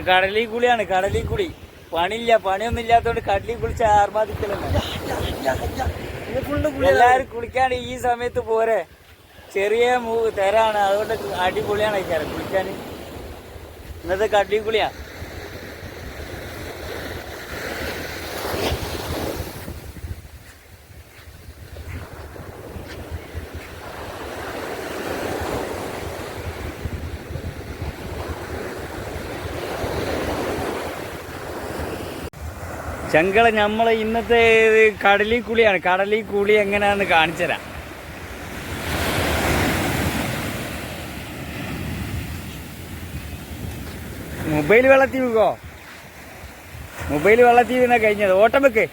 കടലിൽ കുളിയാണ്, കടലിൽ കുളി. പണിയില്ല, പണിയൊന്നും ഇല്ലാത്തതുകൊണ്ട് കടലിൽ കുളിച്ച് ആർമാദിക്കലല്ല. എല്ലാരും കുളിക്കാണ് ഈ സമയത്ത് പോരെ. ചെറിയ തെരാണ്, അതുകൊണ്ട് അടിപൊളിയാണ് കുളിക്കാൻ. ഇന്നത്തെ കടലിൽ കുളിയാ. ചങ്കള നമ്മളെ ഇന്നത്തെ കടലിൽ കുളിയാണ്. കടലിൽ കുളി എങ്ങനെയാന്ന് കാണിച്ചുതരാം. മൊബൈൽ വെള്ളത്തിൽ വീകോ, മൊബൈൽ വെള്ളത്തിൽ വീണാ കഴിഞ്ഞത്. ഓട്ടം വെക്ക്.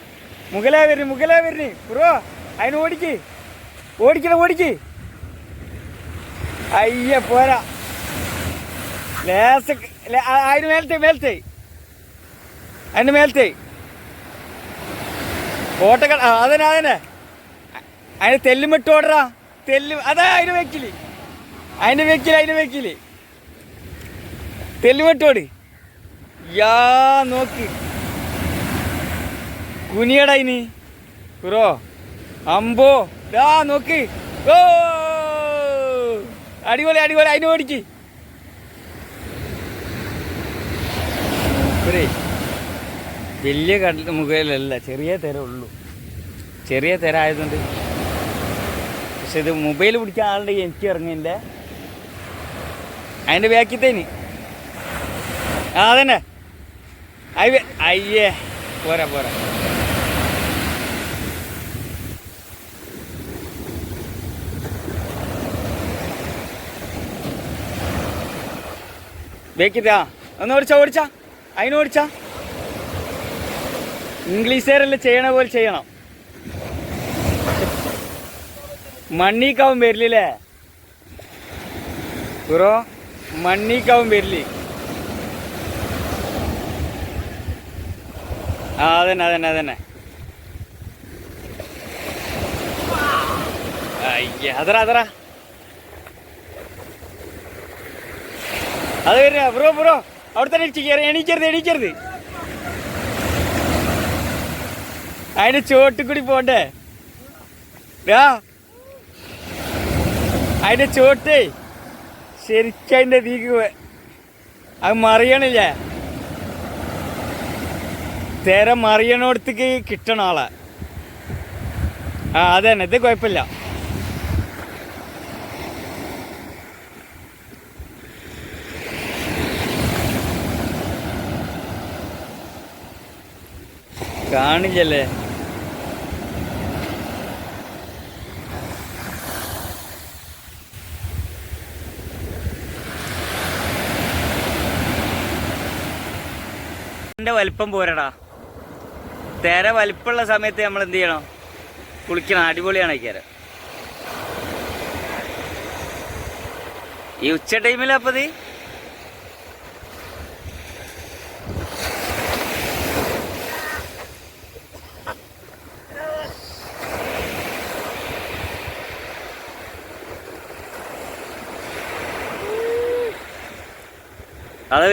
മുഗലാ വരുന്നു ബ്രോ. അതിന് ഓടിക്ക്. അയ്യ പോരാ. ലേസ അതിന് മേലത്തെ ഓട്ടക്ക. അതന്നെ അതിന് തെല്ലുമിട്ട് ഓടറാ. അതാ അതിന് വെക്കില് തെല്ലുമിട്ടോട്. യാ നോക്ക് കുനിയടാ ഇനി ബ്രോ. അമ്പോ ദാ നോക്ക്. ഓ അടിപൊളി. അതിന് ഓടിക്ക്. വലിയ കടൽ മുകളിലല്ല, ചെറിയ തിര ഉള്ളൂ. ചെറിയ തിര ആയതുകൊണ്ട്. പക്ഷെ ഇത് മൊബൈൽ പിടിക്കാൻ ആളുടെ എനിക്ക് ഇറങ്ങിയില്ല. അതിൻ്റെ ബാക്കിത്തേന് അതന്നെ. അയ്യേ പോരാ. ബാക്കിത്താ ഒന്ന് ഓടിച്ചാ അതിനോടിച്ചാ. ഇംഗ്ലീഷുകാരെല്ലാം ചെയ്യണ പോലെ ചെയ്യണം. മണ്ണീക്കാവും വരില്ലേ ബ്രോ, മണ്ണീക്കാവും വരില്ലേ. അതന്നെ. അയ്യ അതറ അത് വരുന്ന ബ്രോ. അവിടെ തന്നെ എണീക്കരുത്. അതിന്റെ ചോട്ടിൽ പോണ്ടേ. അതിന്റെ ചോട്ടേ ശരിക്കും അതിന്റെ തീക്ക് അത് മറിയണില്ലേ. തെര മറിയണോടത്തേക്ക് കിട്ടണം ആളെ. അതന്നെ. ഇത് കുഴപ്പമില്ല. കാണില്ലല്ലേ. വലിപ്പം പോരടാ. തെര വലിപ്പമുള്ള സമയത്ത് നമ്മൾ എന്ത് ചെയ്യണം? കുളിക്കണം. അടിപൊളിയാണ് കയറ. ഈ ഉച്ച ടൈമിലപ്പത് അത്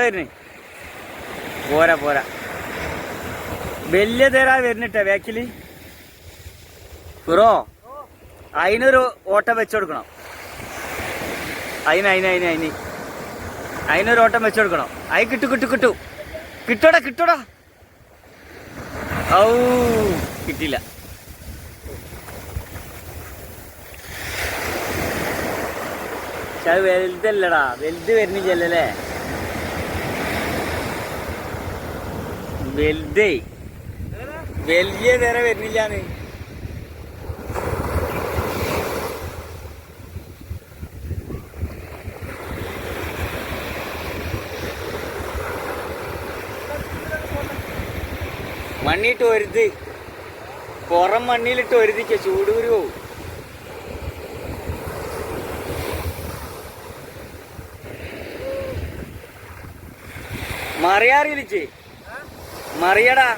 വരുന്നു. പോരാ. വലിയ തേരാ വരുന്നിട്ട ബാക്കില് ബ്രോ. അതിനൊരു ഓട്ടം വെച്ചുകൊടുക്കണം. അതിനൊരു ഓട്ടം വെച്ചുകൊടുക്കണം. അത് കിട്ടൂടാ. ഔ കിട്ടിയില്ല. പക്ഷെ അത് വലുതല്ലടാ. വലുത് വരുന്നില്ലല്ലേ. വലിയ നേരെ വരുന്നില്ലാന്ന്. മണ്ണിട്ട് ഒരുത്, പുറം മണ്ണിലിട്ട് ഒരുതിക്ക ചൂടൂര് പോവും. മറിയാറിയില്ലേ? മറിയടാ.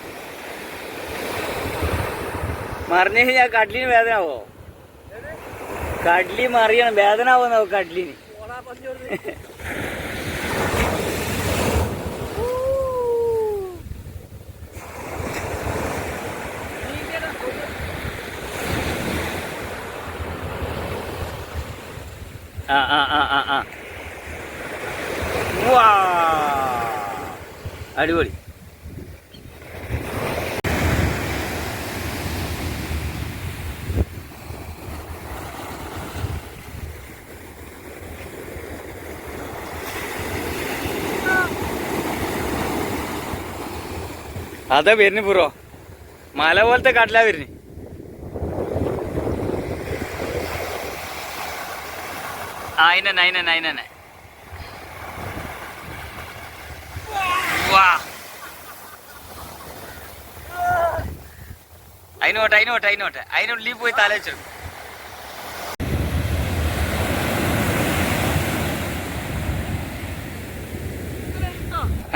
മറിഞ്ഞു കഴിഞ്ഞാൽ കഡ്ലിന് വേദന ആവോ? കഡ്ലി മറിയണം, വേദന ആവോ കഡ്ലിന്. വാ അടിപൊളി. അതാ വരുന്നു പൂർവ്വ, മല പോലത്തെ കാട്ടിലാ വരുന്നു. അതിനെ വാ അതിനോട്ടെ അതിനുള്ളിൽ പോയി തല വെച്ചു.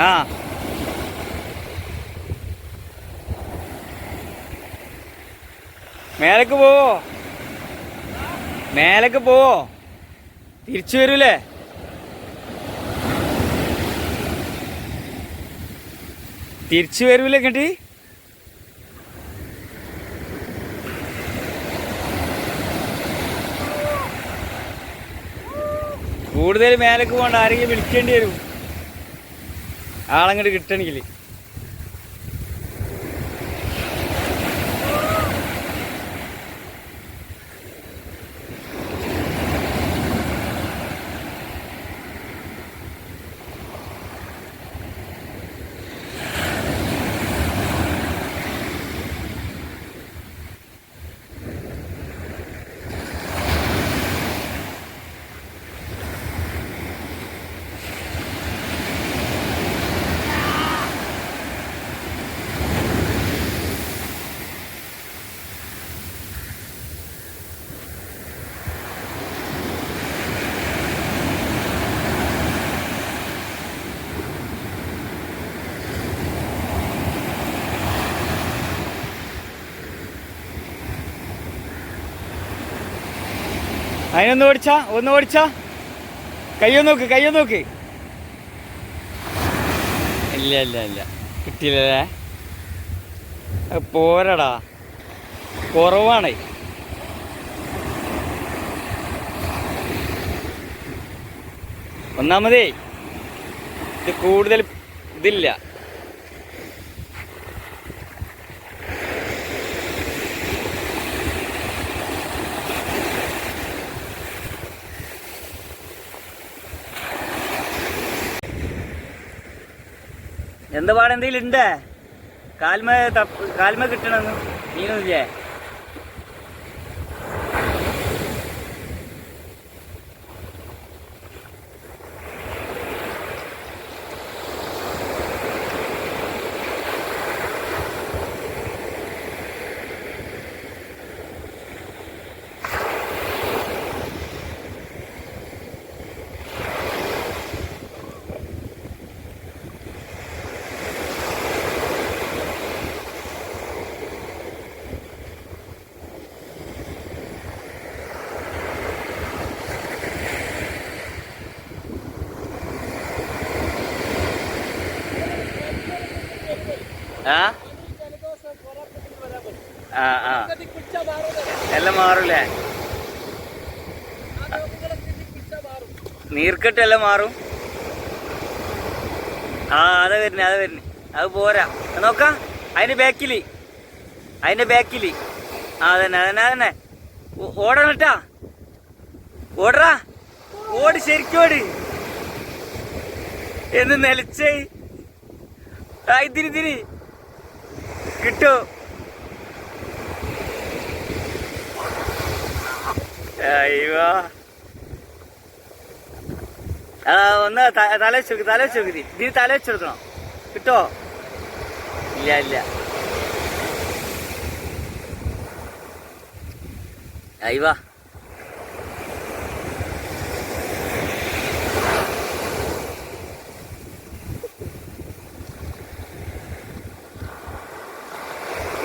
ആ മേലേക്ക് പോവോ തിരിച്ചു വരൂലേ? തിരിച്ചു വരൂലേ കേട്ടി? കൂടുതൽ മേലേക്ക് പോകണ്ട, ആരെങ്കിലും വിളിക്കേണ്ടി വരും ആളങ്ങോട്ട് കിട്ടണമെങ്കിൽ. അതിനൊന്ന് ഓടിച്ചാ കയ്യൊന്ന് നോക്ക്. ഇല്ല കിട്ടിയില്ലേ? പോരടാ, കുറവാണേ. ഒന്നാമതേ ഇത് കൂടുതൽ ഇതില്ല. എന്താ പാട്, എന്തെങ്കിലും ഉണ്ടേ? കാൽമ കിട്ടണമെന്ന് മീനൊന്നുമില്ലേ? എല്ലാം മാറൂലേ? നീർക്കെട്ടെല്ലാം മാറും. അതാ വരുന്നേ അത് പോരാ. നോക്കാം അതിന്റെ ബാക്കില് അതന്നെ ഓടണട്ടാ. ഓടറാ, ശരിക്കും ഓട് എന്ന് നിലച്ചേ. ഇതിരി കിട്ടോ? അയ്യോ, ഒന്ന് തല വെച്ച് നോക്കി. ഇതിന് തല വെച്ചെടുക്കണം. കിട്ടോ? ഇല്ല. അയ്യോ,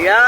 യാ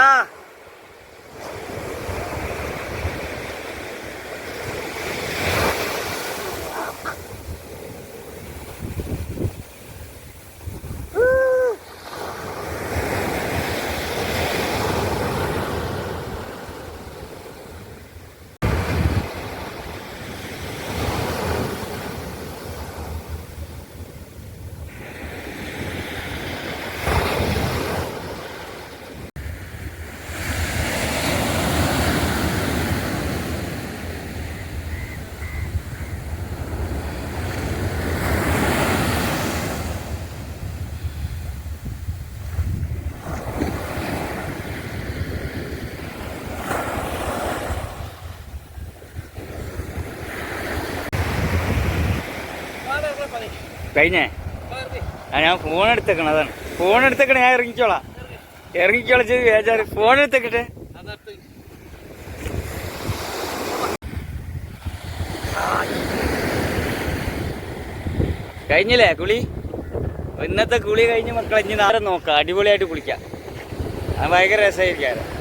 കഴിഞ്ഞേ ആ ഞാൻ ഫോൺ എടുത്തേക്കണം, അതാണ് ഫോൺ എടുത്തേക്കണേ. ഞാൻ ഇറങ്ങിക്കോളാം ചെയ്ത് വേചാറ്. ഫോൺ എടുത്തേക്കട്ടെ. കഴിഞ്ഞില്ലേ കുളി? ഇന്നത്തെ കുളി കഴിഞ്ഞ് മക്കളെ ഇനി നാളെ നോക്കാം, അടിപൊളിയായിട്ട് കുളിക്കാം. അത് ഭയങ്കര രസമായിരിക്കും.